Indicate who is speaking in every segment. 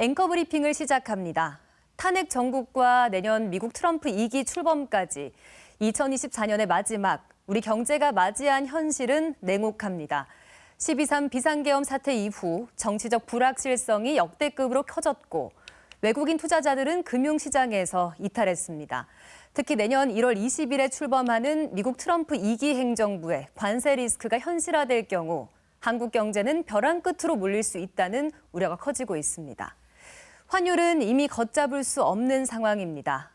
Speaker 1: 앵커 브리핑을 시작합니다. 탄핵 정국과 내년 미국 트럼프 2기 출범까지 2024년의 마지막, 우리 경제가 맞이한 현실은 냉혹합니다. 12.3 비상계엄 사태 이후 정치적 불확실성이 역대급으로 커졌고 외국인 투자자들은 금융시장에서 이탈했습니다. 특히 내년 1월 20일에 출범하는 미국 트럼프 2기 행정부의 관세 리스크가 현실화될 경우 한국 경제는 벼랑 끝으로 몰릴 수 있다는 우려가 커지고 있습니다. 환율은 이미 걷잡을 수 없는 상황입니다.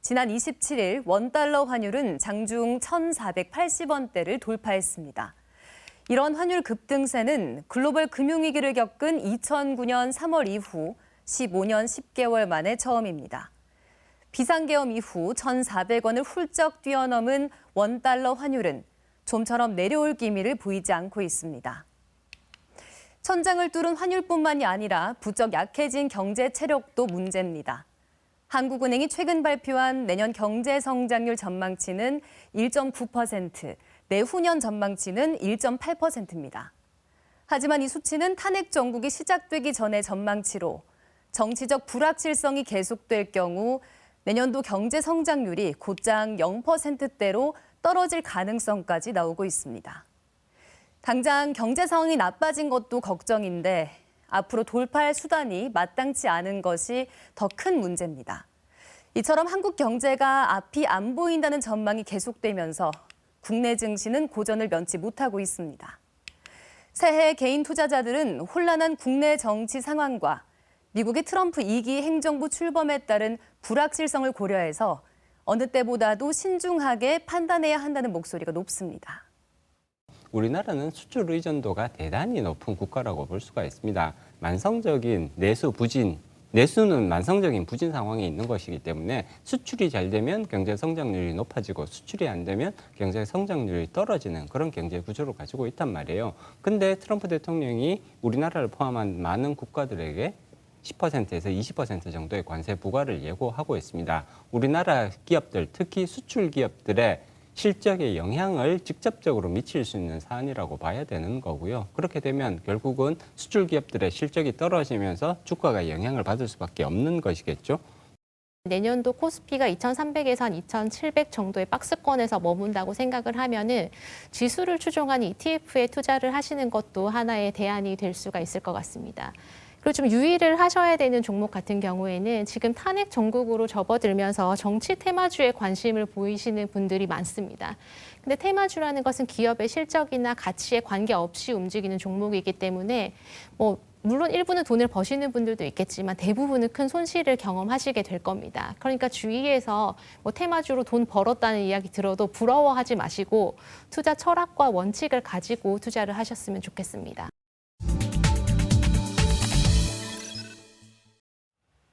Speaker 1: 지난 27일 원달러 환율은 장중 1,480원대를 돌파했습니다. 이런 환율 급등세는 글로벌 금융위기를 겪은 2009년 3월 이후 15년 10개월 만에 처음입니다. 비상계엄 이후 1,400원을 훌쩍 뛰어넘은 원달러 환율은 좀처럼 내려올 기미를 보이지 않고 있습니다. 천장을 뚫은 환율뿐만이 아니라 부쩍 약해진 경제 체력도 문제입니다. 한국은행이 최근 발표한 내년 경제 성장률 전망치는 1.9%, 내후년 전망치는 1.8%입니다. 하지만 이 수치는 탄핵 정국이 시작되기 전의 전망치로 정치적 불확실성이 계속될 경우 내년도 경제 성장률이 곧장 0%대로 떨어질 가능성까지 나오고 있습니다. 당장 경제 상황이 나빠진 것도 걱정인데 앞으로 돌파할 수단이 마땅치 않은 것이 더 큰 문제입니다. 이처럼 한국 경제가 앞이 안 보인다는 전망이 계속되면서 국내 증시는 고전을 면치 못하고 있습니다. 새해 개인 투자자들은 혼란한 국내 정치 상황과 미국의 트럼프 2기 행정부 출범에 따른 불확실성을 고려해서 어느 때보다도 신중하게 판단해야 한다는 목소리가 높습니다.
Speaker 2: 우리나라는 수출 의존도가 대단히 높은 국가라고 볼 수가 있습니다. 만성적인 내수는 만성적인 부진 상황에 있는 것이기 때문에 수출이 잘 되면 경제 성장률이 높아지고 수출이 안 되면 경제 성장률이 떨어지는 그런 경제 구조를 가지고 있단 말이에요. 근데 트럼프 대통령이 우리나라를 포함한 많은 국가들에게 10%에서 20% 정도의 관세 부과를 예고하고 있습니다. 우리나라 기업들, 특히 수출 기업들의 실적에 영향을 직접적으로 미칠 수 있는 사안이라고 봐야 되는 거고요. 그렇게 되면 결국은 수출 기업들의 실적이 떨어지면서 주가가 영향을 받을 수밖에 없는 것이겠죠.
Speaker 3: 내년도 코스피가 2,300에서 한 2,700 정도의 박스권에서 머문다고 생각을 하면은 지수를 추종하는 ETF에 투자를 하시는 것도 하나의 대안이 될 수가 있을 것 같습니다. 그리고 좀 유의를 하셔야 되는 종목 같은 경우에는 지금 탄핵 정국으로 접어들면서 정치 테마주에 관심을 보이시는 분들이 많습니다. 근데 테마주라는 것은 기업의 실적이나 가치에 관계없이 움직이는 종목이기 때문에 물론 일부는 돈을 버시는 분들도 있겠지만 대부분은 큰 손실을 경험하시게 될 겁니다. 그러니까 주위에서 테마주로 돈 벌었다는 이야기 들어도 부러워하지 마시고 투자 철학과 원칙을 가지고 투자를 하셨으면 좋겠습니다.